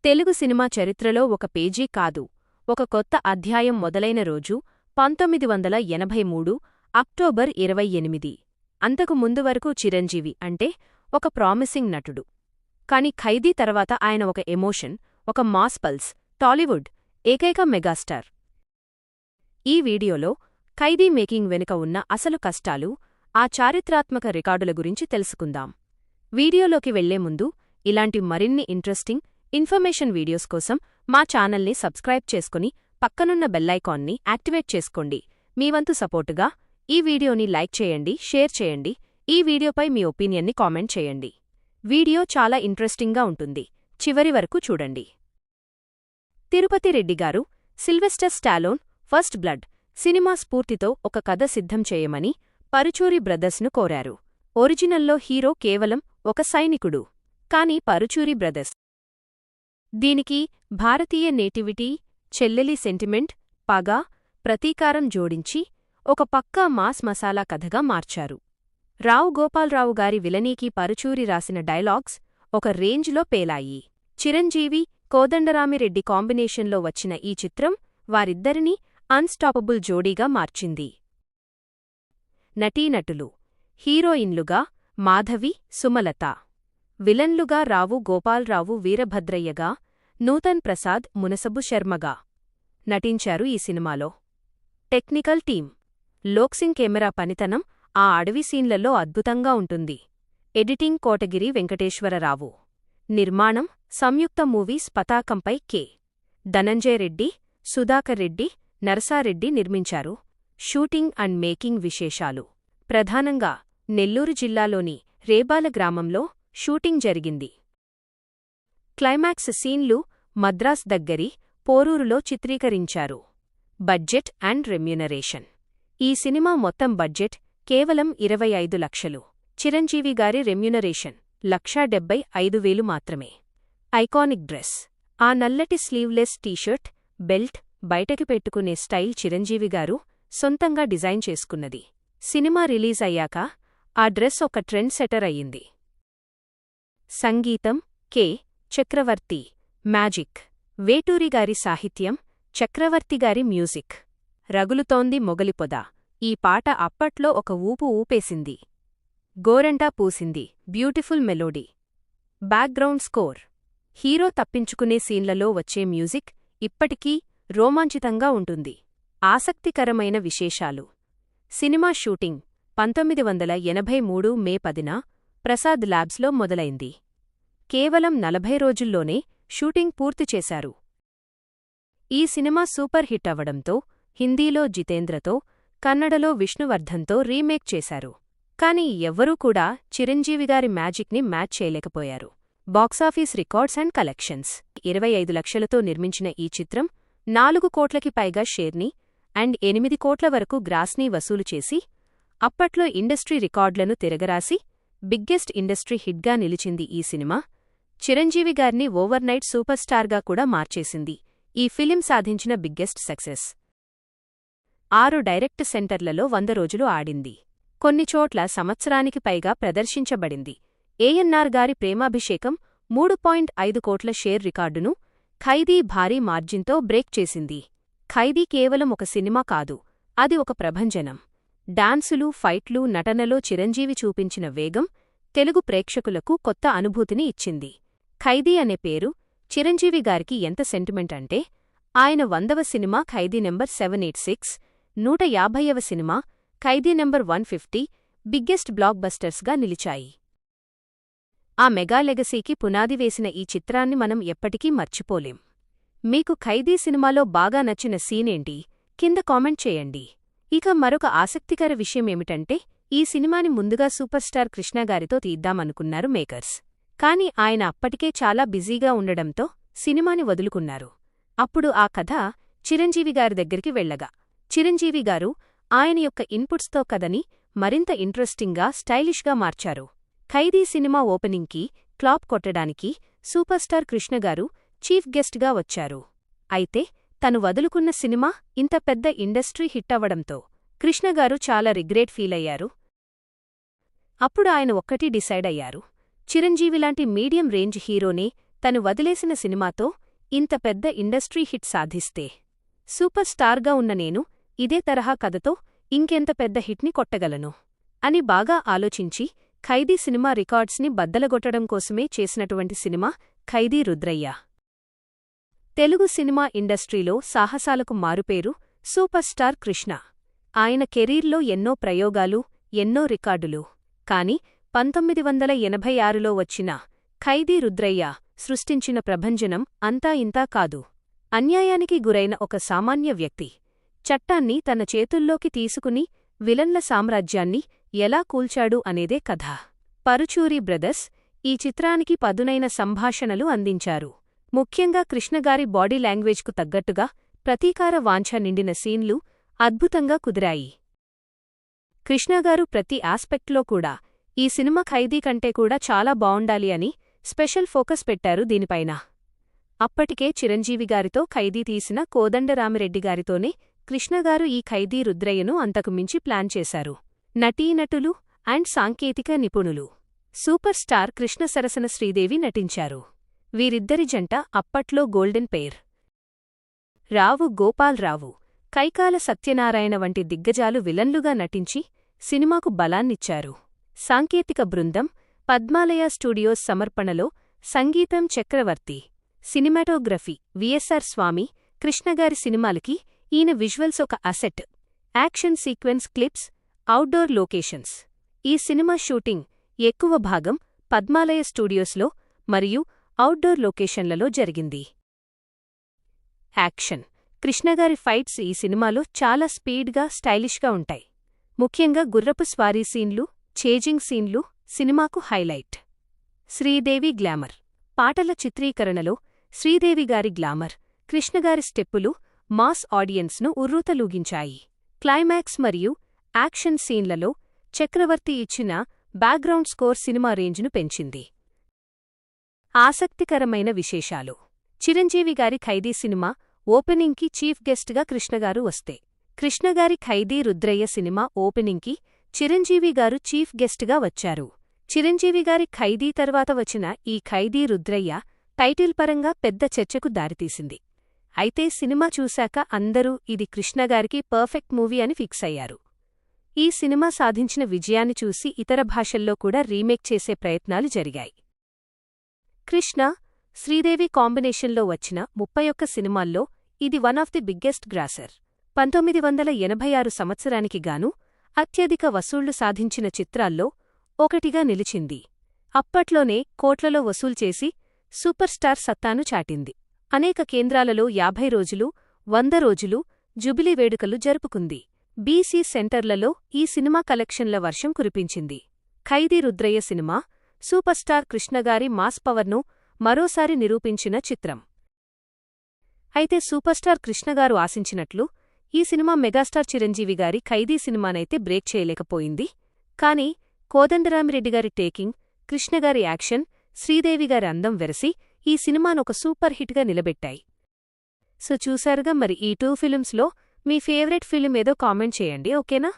Telugu cinema చరిత్రలో ఒక page కాదు, ఒక కొత్త అధ్యాయం మొదలైన రోజు 1983 అక్టోబర్ 28. అంతకు ముందు వరకు చిరంజీవి అంటే ఒక ప్రామిసింగ్ నటుడు. కాని ఖైదీ తర్వాత ఆయన ఒక ఎమోషన్, ఒక మాస్ పల్స్, టాలీవుడ్ ఏకైక మెగాస్టార్. ఈ వీడియోలో ఖైదీ మేకింగ్ వెనుక ఉన్న అసలు కష్టాలు, ఆ చారిత్రాత్మక రికార్డుల గురించి తెలుసుకుందాం. వీడియోలోకి వెళ్లే ముందు ఇలాంటి మరిన్ని ఇంట్రెస్టింగ్ ఇన్ఫర్మేషన్ వీడియోస్ కోసం మా ఛానల్ని సబ్స్క్రైబ్ చేసుకుని పక్కనున్న బెల్లైకాన్ని యాక్టివేట్ చేసుకోండి. మీ వంతు సపోర్టుగా ఈ వీడియోని లైక్ చేయండి, షేర్ చేయండి. ఈ వీడియోపై మీ ఒపీనియన్ని కామెంట్ చేయండి. వీడియో చాలా ఇంట్రెస్టింగ్గా ఉంటుంది, చివరి వరకు చూడండి. తిరుపతి రెడ్డిగారు Sylvester Stallone first blood cinema స్ఫూర్తితో ఒక కథ సిద్ధం చేయమని పరుచూరి బ్రదర్స్ను కోరారు. ఒరిజినల్లో హీరో కేవలం ఒక సైనికుడు. కాని పరుచూరి బ్రదర్స్ దీనికి భారతీయ నేటివిటీ, చెల్లెలి సెంటిమెంట్, పగ, ప్రతీకారం జోడించి ఒక పక్కా మాస్ మసాలా కథగా మార్చారు. రావు గోపాలరావు గారి విలనీకి పరుచూరి రాసిన డైలాగ్స్ ఒక రేంజ్లో పేలాయి. చిరంజీవి, కోదండరామిరెడ్డి కాంబినేషన్లో వచ్చిన ఈ చిత్రం వారిద్దరినీ అన్స్టాపబుల్ జోడీగా మార్చింది. నటీనటులు: హీరోయిన్లుగా మాధవి, సుమలత. విలన్లుగా రావు గోపాలరావు, వీరభద్రయ్యగా, నూతన్ ప్రసాద్, మునసబు శర్మగా నటించారు ఈ సినిమాలో. టెక్నికల్ టీం: లోక్సింగ్ కెమెరా పనితనం ఆ అడవి సీన్లలో అద్భుతంగా ఉంటుంది. ఎడిటింగ్ కోటగిరి వెంకటేశ్వరరావు. నిర్మాణం సంయుక్త మూవీస్ పతాకంపై కె. ధనంజయ రెడ్డి, సుధాకర్ రెడ్డి, నరసారెడ్డి నిర్మించారు. షూటింగ్ అండ్ మేకింగ్ విశేషాలు: ప్రధానంగా నెల్లూరు జిల్లాలోని రేబాల గ్రామంలో షూటింగ్ జరిగింది. క్లైమాక్స్ సీన్లు మద్రాస్ దగ్గరి పోరూరులో చిత్రీకరించారు. బడ్జెట్ అండ్ రెమ్యూనరేషన్: ఈ సినిమా మొత్తం బడ్జెట్ కేవలం 25 లక్షలు. చిరంజీవి గారి రెమ్యూనరేషన్ 1,75,000 మాత్రమే. ఐకానిక్ డ్రెస్: ఆ నల్లటి స్లీవ్లెస్ టీషర్ట్, బెల్ట్ బయటకి పెట్టుకునే స్టైల్ చిరంజీవి గారు సొంతంగా డిజైన్ చేసుకున్నది. సినిమా రిలీజ్ అయ్యాక ఆ డ్రెస్ ఒక ట్రెండ్ సెటర్ అయ్యింది. సంగీతం: కె. చక్రవర్తి. మ్యాజిక్: వేటూరిగారి సాహిత్యం, చక్రవర్తిగారి మ్యూజిక్. రగులుతోంది మొగలిపొద ఈ పాట అప్పట్లో ఒక ఊపు ఊపేసింది. గోరంటా పూసింది beautiful melody. Background score: hero తప్పించుకునే సీన్లలో వచ్చే మ్యూజిక్ ఇప్పటికీ రోమాంచితంగా ఉంటుంది. ఆసక్తికరమైన విశేషాలు: సినిమా షూటింగ్ 1983 మే 10న ప్రసాద్ ల్యాబ్స్లో మొదలైంది. కేవలం 40 రోజుల్లోనే షూటింగ్ పూర్తి చేశారు. ఈ సినిమా సూపర్ హిట్ అవ్వడంతో హిందీలో జితేంద్రతో, కన్నడలో విష్ణువర్ధన్తో రీమేక్ చేశారు. కాని ఎవ్వరూ కూడా చిరంజీవిగారి మ్యాజిక్ని మ్యాచ్ చేయలేకపోయారు. బాక్సాఫీస్ రికార్డ్స్ అండ్ కలెక్షన్స్: 25 లక్షలతో నిర్మించిన ఈ చిత్రం 4 కోట్లకి పైగా షేర్ని అండ్ 8 కోట్ల వరకు గ్రాస్ని వసూలు చేసి అప్పట్లో ఇండస్ట్రీ రికార్డులను తిరగరాసి బిగ్గెస్ట్ ఇండస్ట్రీ హిట్గా నిలిచింది. ఈ సినిమా చిరంజీవి గారిని ఓవర్నైట్ సూపర్ స్టార్గా కూడా మార్చేసింది. ఈ ఫిలిం సాధించిన బిగ్గెస్ట్ సక్సెస్. 6 డైరెక్ట్ సెంటర్లలో 100 రోజులు ఆడింది. కొన్ని చోట్ల సంవత్సరానికి పైగా ప్రదర్శించబడింది. ఏఎన్నార్ గారి ప్రేమాభిషేకం 3.5 కోట్ల షేర్ రికార్డును ఖైదీ భారీ మార్జిన్తో బ్రేక్ చేసింది. ఖైదీ కేవలం ఒక సినిమా కాదు, అది ఒక ప్రభంజనం. డాన్సులు, ఫైట్లు, నటనలో చిరంజీవి చూపించిన వేగం తెలుగు ప్రేక్షకులకు కొత్త అనుభూతిని ఇచ్చింది. ఖైదీ అనే పేరు చిరంజీవి గారికి ఎంత సెంటిమెంట్ అంటే ఆయన 100వ సినిమా ఖైదీ నెంబర్ 786, 150వ సినిమా ఖైదీ నెంబర్ 150 బిగ్గెస్ట్ బ్లాక్ బస్టర్స్గా నిలిచాయి. ఆ మెగా లెగసీకి పునాది వేసిన ఈ చిత్రాన్ని మనం ఎప్పటికీ మర్చిపోలేం. మీకు ఖైదీ సినిమాలో బాగా నచ్చిన సీనేంటి? కింద కామెంట్ చేయండి. ఇక మరొక ఆసక్తికర విషయమేమిటంటే ఈ సినిమాని ముందుగా సూపర్ స్టార్ కృష్ణగారితో తీద్దామనుకున్నారు మేకర్స్. కాని ఆయన అప్పటికే చాలా బిజీగా ఉండడంతో సినిమాని వదులుకున్నారు. అప్పుడు ఆ కథ చిరంజీవిగారి దగ్గరికి వెళ్లగా చిరంజీవిగారు ఆయన యొక్క ఇన్పుట్స్తో కథని మరింత ఇంట్రెస్టింగ్గా, స్టైలిష్గా మార్చారు. ఖైదీ సినిమా ఓపెనింగ్కి క్లాప్ కొట్టడానికి సూపర్ స్టార్ కృష్ణగారు చీఫ్ గెస్ట్గా వచ్చారు. అయితే తను వదులుకున్న సినిమా ఇంత పెద్ద ఇండస్ట్రీ హిట్టవ్వడంతో కృష్ణగారు చాలా రిగ్రెట్ ఫీలయ్యారు. అప్పుడు ఆయన ఒక్కటి డిసైడ్ అయ్యారు, చిరంజీవిలాంటి మీడియం రేంజ్ హీరోనే తను వదిలేసిన సినిమాతో ఇంత పెద్ద ఇండస్ట్రీ హిట్ సాధిస్తే సూపర్ స్టార్గా ఉన్న నేను ఇదే తరహా కథతో ఇంకెంత పెద్ద హిట్ని కొట్టగలను అని బాగా ఆలోచించి ఖైదీ సినిమా రికార్డ్స్ని బద్దలగొట్టడం కోసమే చేసినటువంటి సినిమా ఖైదీ రుద్రయ్య. తెలుగు సినిమా ఇండస్ట్రీలో సాహసాలకు మారుపేరు సూపర్ స్టార్ కృష్ణ. ఆయన కెరీర్లో ఎన్నో ప్రయోగాలు, ఎన్నో రికార్డులు. కాని 1986లో వచ్చిన ఖైదీ రుద్రయ్య సృష్టించిన ప్రభంజనం అంతా ఇంతా కాదు. అన్యాయానికి గురైన ఒక సామాన్య వ్యక్తి చట్టాన్ని తన చేతుల్లోకి తీసుకుని విలన్ల సామ్రాజ్యాన్ని ఎలా కూల్చాడు అనేదే కథ. పరుచూరి బ్రదర్స్ ఈ చిత్రానికి పదునైన సంభాషణలు అందించారు. ముఖ్యంగా కృష్ణగారి బాడీ లాంగ్వేజ్కు తగ్గట్టుగా ప్రతీకార వాంఛ నిండిన సీన్లు అద్భుతంగా కుదిరాయి. కృష్ణగారు ప్రతి ఆస్పెక్ట్లో కూడా ఈ సినిమా ఖైదీ కంటే కూడా చాలా బావుండాలి అని స్పెషల్ ఫోకస్ పెట్టారు దీనిపైన. అప్పటికే చిరంజీవిగారితో ఖైదీ తీసిన కోదండరామిరెడ్డిగారితోనే కృష్ణగారు ఈ ఖైదీ రుద్రయ్యను అంతకుమించి ప్లాన్ చేశారు. నటీనటులు అండ్ సాంకేతిక నిపుణులు సూపర్ స్టార్ కృష్ణ సరసన శ్రీదేవి నటించారు. వీరిద్దరి జంట అప్పట్లో గోల్డెన్ పెయిర్. రావు గోపాల్రావు, కైకాల సత్యనారాయణ వంటి దిగ్గజాలు విలన్లుగా నటించి సినిమాకు బలాన్నిచ్చారు. సాంకేతిక బృందం పద్మాలయ స్టూడియోస్ సమర్పణలో సంగీతం చక్రవర్తి, సినిమాటోగ్రఫీ విఎస్ఆర్ స్వామి. కృష్ణగారి సినిమాలకి ఈయన విజువల్స్ ఒక asset. Action sequence clips, outdoor locations. ఈ సినిమా షూటింగ్ ఎక్కువ భాగం పద్మాలయ స్టూడియోస్లో మరియు అవుట్డోర్ లొకేషన్లలో జరిగింది. యాక్షన్. కృష్ణగారి ఫైట్స్ ఈ సినిమాలో చాలా స్పీడ్గా, స్టైలిష్గా ఉంటాయి. ముఖ్యంగా గుర్రపు స్వారీ సీన్లు, చేజింగ్ సీన్లు సినిమాకు హైలైట్. శ్రీదేవి గ్లామర్. పాటల చిత్రీకరణలో శ్రీదేవిగారి గ్లామర్, కృష్ణగారి స్టెప్పులు మాస్ ఆడియన్స్ను ఉర్రూతలూగించాయి. క్లైమాక్స్ మరియు యాక్షన్ సీన్లలో చక్రవర్తి ఇచ్చిన బ్యాక్గ్రౌండ్ స్కోర్ సినిమా రేంజ్ను పెంచింది. ఆసక్తికరమైన విశేషాలు. చిరంజీవిగారి ఖైదీ సినిమా ఓపెనింగ్కి చీఫ్ గెస్ట్గా కృష్ణగారు వస్తే, కృష్ణగారి ఖైదీ రుద్రయ్య సినిమా ఓపెనింగ్కి చిరంజీవిగారు చీఫ్ గెస్ట్గా వచ్చారు. చిరంజీవిగారి ఖైదీ తర్వాత వచ్చిన ఈ ఖైదీ రుద్రయ్య టైటిల్ పరంగా పెద్ద చర్చకు దారితీసింది. అయితే సినిమా చూశాక అందరూ ఇది కృష్ణగారికి పర్ఫెక్ట్ మూవీ అని ఫిక్స్ అయ్యారు. ఈ సినిమా సాధించిన విజయాన్ని చూసి ఇతర భాషల్లో కూడా రీమేక్ చేసే ప్రయత్నాలు జరిగాయి. కృష్ణ, శ్రీదేవి కాంబినేషన్లో వచ్చిన 31 సినిమాల్లో ఇది one of the biggest grosser. 1986 సంవత్సరానికి గాను అత్యధిక వసూళ్లు సాధించిన చిత్రాల్లో ఒకటిగా నిలిచింది. అప్పట్లోనే కోట్లలో వసూలు చేసి సూపర్ స్టార్ సత్తాను చాటింది. అనేక కేంద్రాలలో 50 రోజులు, 100 రోజులు జుబిలీ వేడుకలు జరుపుకుంది. బీసీ సెంటర్లలో ఈ సినిమా కలెక్షన్ల వర్షం కురిపించింది. Khaidi Rudraiah cinema super star కృష్ణగారి మాస్ పవర్ను మరోసారి నిరూపించిన చిత్రం. అయితే సూపర్ స్టార్ కృష్ణగారు ఆశించినట్లు ఈ సినిమా మెగాస్టార్ చిరంజీవిగారి ఖైదీ సినిమానైతే బ్రేక్ చేయలేకపోయింది. కాని కోదండరామిరెడ్డిగారి టేకింగ్, కృష్ణగారి యాక్షన్, శ్రీదేవిగారి అందం వెరసి ఈ సినిమానొక సూపర్ హిట్గా నిలబెట్టాయి. సో చూశారుగా, మరి ఈ 2 ఫిల్మ్స్లో మీ ఫేవరెట్ ఫిల్మ్ ఏదో కామెంట్ చేయండి, ఓకేనా?